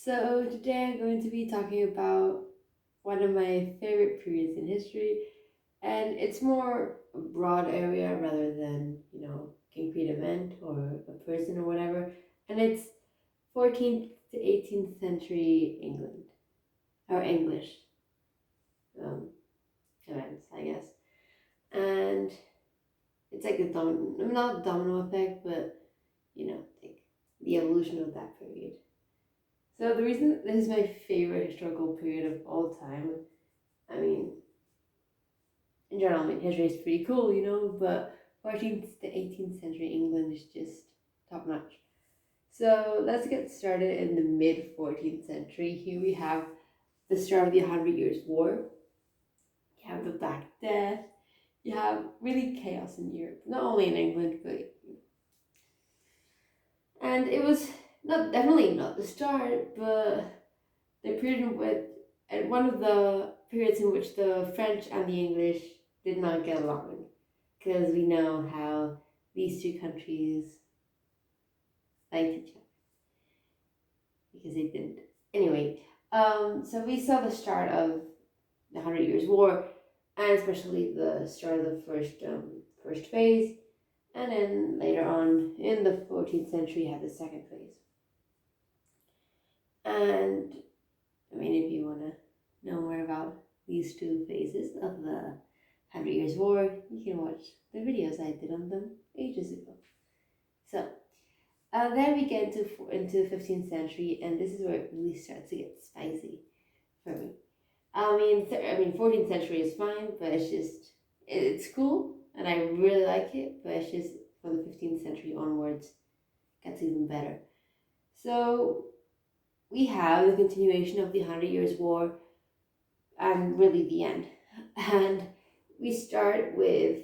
So today I'm going to be talking about one of my favorite periods in history, and it's more a broad area rather than, concrete event or a person or whatever. And it's 14th to 18th century England, or English um, events, I guess. And it's like not a domino effect, but, like the evolution of that period. So the reason this is my favorite historical period of all time, I mean, in general, history is pretty cool, but 14th to 18th century England is just top notch. So let's get started in the mid 14th century. Here we have the start of the Hundred Years' War. You have the Black Death. You have really chaos in Europe, not only in England, but and it was not definitely not the start, but the period with and one of the periods in which the French and the English did not get along, because we know how these two countries liked each other because they didn't. Anyway, so we saw the start of the Hundred Years' War, and especially the start of the first phase, and then later on in the 14th century had the second phase. And I mean, if you want to know more about these two phases of the Hundred Years' War, you can watch the videos I did on them ages ago. So, then we get into 15th century, and this is where it really starts to get spicy for me. I mean, 14th century is fine, but it's cool, and I really like it, but it's just from the 15th century onwards, gets even better. So, we have the continuation of the Hundred Years' War, and really the end. And we start with,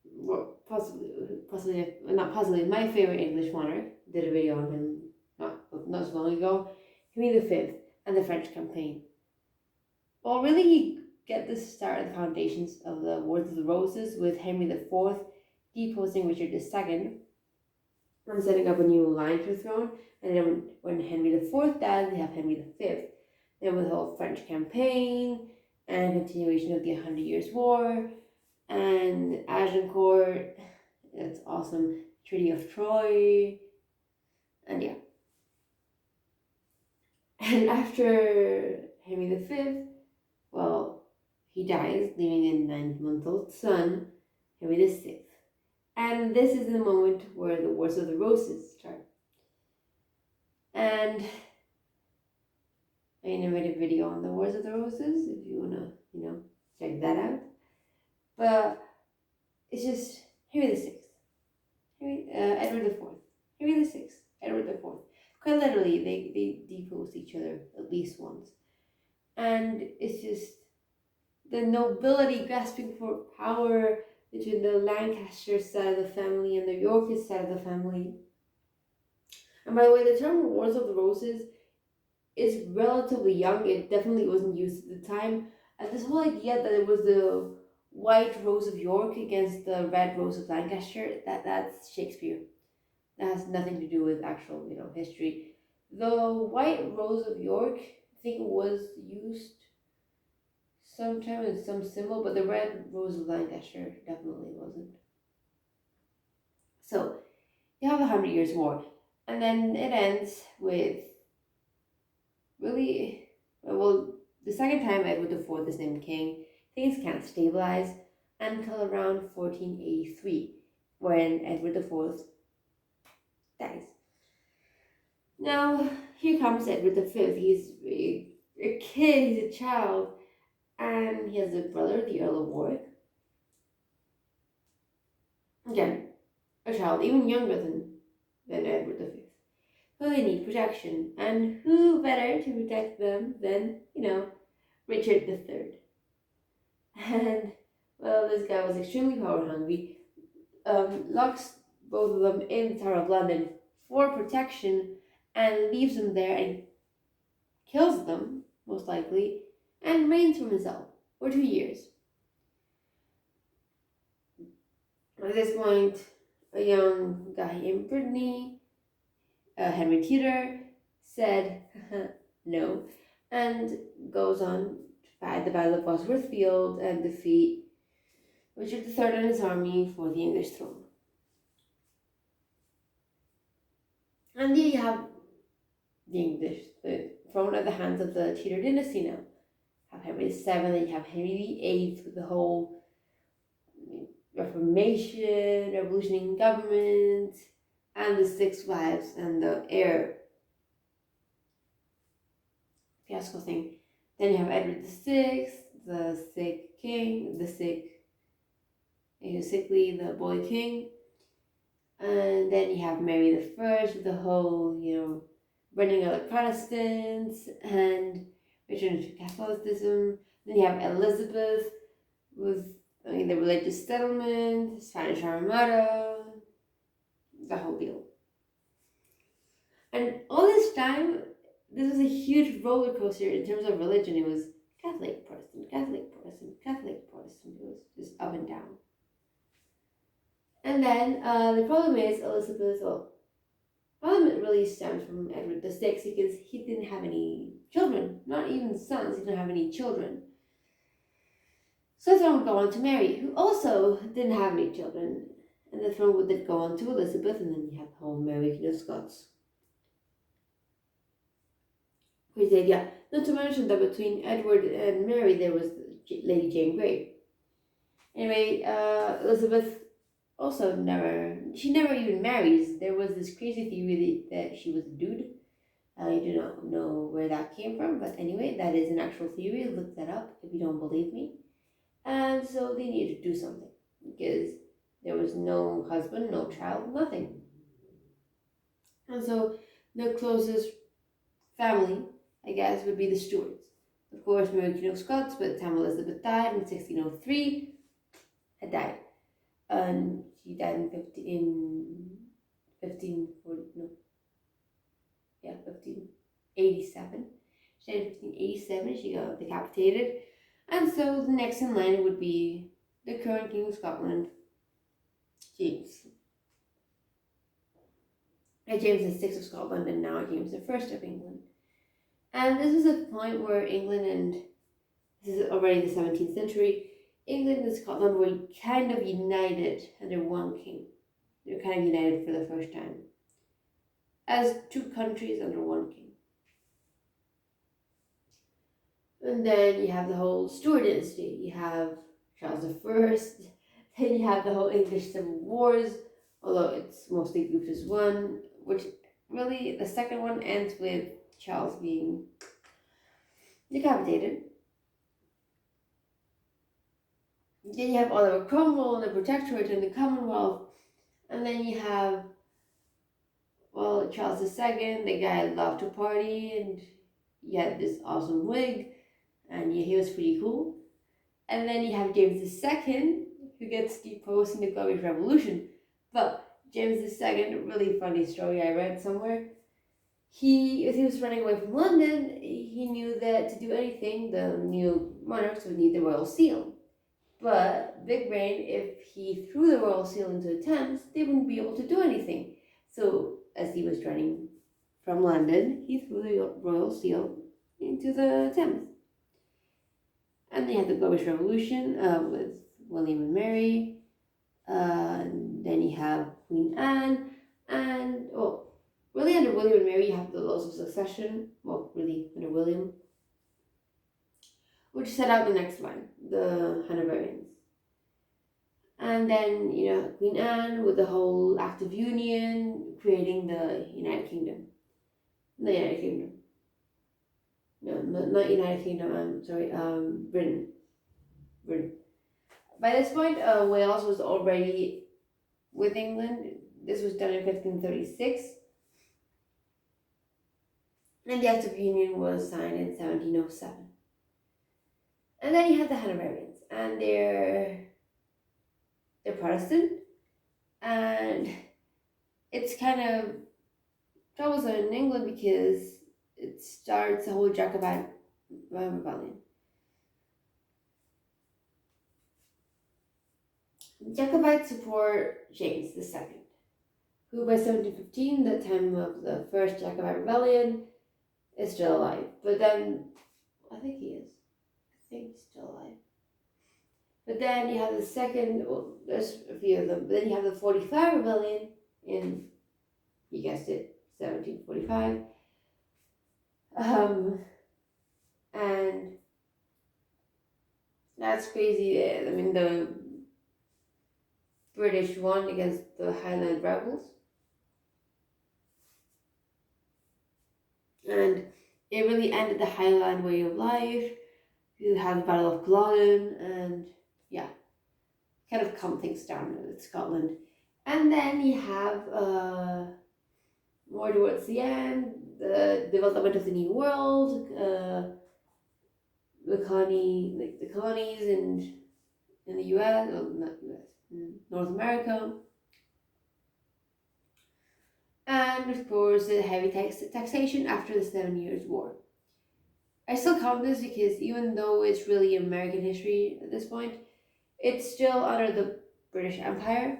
well, possibly my favorite English monarch. Did a video on him not so long ago. Henry V and the French campaign. Well, really, he get the start of the foundations of the Wars of the Roses with Henry IV deposing Richard II and setting up a new line to the throne. And then when Henry IV died, they have Henry V. Then with the whole French campaign and continuation of the Hundred Years' War and Agincourt, it's awesome, Treaty of Troy, and yeah. And after Henry V, well, he dies, leaving a 9-month-old son, Henry VI. And this is the moment where the Wars of the Roses start. And I made a video on the Wars of the Roses if you wanna, check that out. But it's just Henry VI, Edward IV, Henry VI, Edward IV. Quite literally, they deposed each other at least once. And it's just the nobility grasping for power between the Lancaster side of the family and the Yorkist side of the family. And by the way, the term Wars of the Roses is relatively young. It definitely wasn't used at the time. And this whole idea that it was the White Rose of York against the Red Rose of Lancaster, that's Shakespeare. That has nothing to do with actual, history. The White Rose of York, I think, was used sometime as some symbol, but the Red Rose of Lancaster definitely wasn't. So, you have the Hundred Years' War, and then it ends with really, well, the second time Edward IV is named king, things can't stabilize until around 1483, when Edward IV dies. Now, here comes Edward V. He's a kid, he's a child, and he has a brother, the Earl of Warwick. Again, a child even younger than Edward V. So they need protection, and who better to protect them than, Richard III. And, well, this guy was extremely power hungry, locks both of them in the Tower of London for protection, and leaves them there and kills them, most likely, and reigns for himself for 2 years. At this point, a young guy in Brittany, Henry Tudor, said no, and goes on to fight the Battle of Bosworth Field and defeat Richard III and his army for the English throne. And there you have the throne at the hands of the Tudor dynasty now. You have Henry VII, and you have Henry VIII with the whole Reformation, revolution in government, and the six wives and the heir fiasco thing. Then you have Edward VI, the sick king, he was sickly, the boy king. And then you have Mary the First with the whole, burning out the Protestants and return to Catholicism. Then you have Elizabeth with the religious settlement, Spanish Armada, the whole deal. And all this time, this was a huge roller coaster in terms of religion. It was Catholic, Protestant, Catholic, Protestant, Catholic, Protestant. It was just up and down. And then the problem is problem really stems from Edward VI because he didn't have any children, not even sons. He didn't have any children. So the throne would go on to Mary, who also didn't have any children, and the throne would then go on to Elizabeth, and then you have the whole Mary Queen of Scots. Crazy idea. Not to mention that between Edward and Mary there was Lady Jane Grey. Anyway, Elizabeth also never even marries. There was this crazy theory that she was a dude. I do not know where that came from, but anyway, that is an actual theory. Look that up if you don't believe me. And so they needed to do something because there was no husband, no child, nothing. And so the closest family, I guess, would be the Stuarts. Of course, Mary Queen of Scots, by the time Elizabeth died in 1603, had died. And she died in 1587. She died in 1587, she got decapitated. And so the next in line would be the current King of Scotland, James. James VI of Scotland, and now James I of England. And this is a point where England, and this is already the 17th century, England and Scotland were kind of united under one king. They were kind of united for the first time as two countries under one king. And then you have the whole Stuart dynasty. You have Charles I. Then you have the whole English Civil Wars, although it's mostly grouped as one, which really the second one ends with Charles being decapitated. Then you have Oliver Cromwell and the Protectorate and the Commonwealth. And then you have, Charles II, the guy loved to party, and he had this awesome wig, and he was pretty cool. And then you have James II, who gets deposed in the Glorious Revolution. But James II, really funny story I read somewhere. As he was running away from London, he knew that to do anything, the new monarchs would need the royal seal. But big brain, if he threw the royal seal into the Thames, they wouldn't be able to do anything. So as he was running from London, he threw the royal seal into the Thames. And they had the Glorious Revolution with William and Mary. And then you have Queen Anne. And, really under William and Mary, you have the laws of succession. Well, really under William. Which set out the next line, the Hanoverians. And then, Queen Anne with the whole Act of Union, creating the United Kingdom. The United Kingdom. No, not United Kingdom, I'm sorry, Britain. By this point, Wales was already with England. This was done in 1536. And the Act of Union was signed in 1707. And then you have the Hanoverians, and they're Protestant, and it's kind of troublesome in England because it starts a whole Jacobite rebellion. Jacobites support James II, who by 1715, the time of the first Jacobite rebellion, is still alive. But then, I think he is. I think he's still alive. But then you have the second, well, there's a few of them, but then you have the 45 Rebellion in, you guessed it, 1745. And that's crazy. I mean, the British won against the Highland rebels. And it really ended the Highland way of life. You have the Battle of Culloden, and yeah, kind of calm things down with Scotland. And then you have more towards the end, the development of the New World, the colonies in the U.S. Well, not U.S. North America, and of course the heavy taxation after the 7 Years' War. I still count this because even though it's really American history at this point, it's still under the British Empire,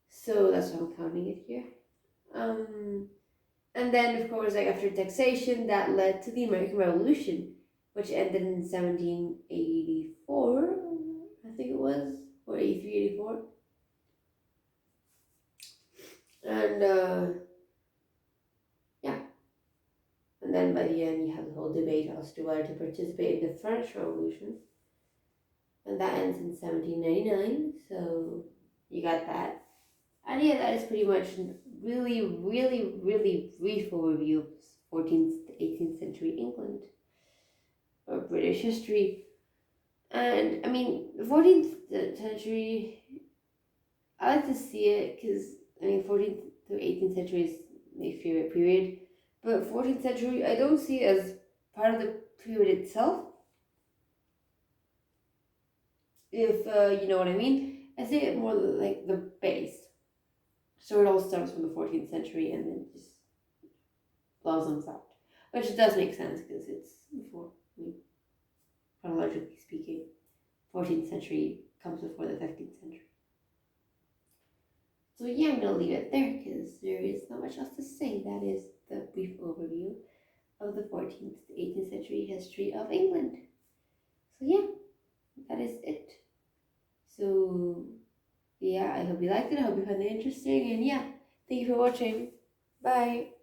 so that's why I'm counting it here. And then, of course, like after taxation, that led to the American Revolution, which ended in 1784, I think it was, or 83, 84. And yeah, and then by the end, you have the whole debate as to whether to participate in the French Revolution, and that ends in 1799. So you got that. And yeah, that is pretty much really, really, really brief overview of 14th to 18th century England or British history. And I mean, the 14th century, I like to see it because, I mean, 14th to 18th century is my favorite period. But 14th century, I don't see it as part of the period itself, if you know what I mean. I see it more like the base. So it all starts from the 14th century and then just blossoms out. Which does make sense because it's before, I mean, chronologically speaking, 14th century comes before the 15th century. So yeah, I'm going to leave it there because there is not much else to say. That is the brief overview of the 14th to 18th century history of England. So yeah, that is it. So yeah, I hope you liked it. I hope you found it interesting. And yeah, thank you for watching. Bye.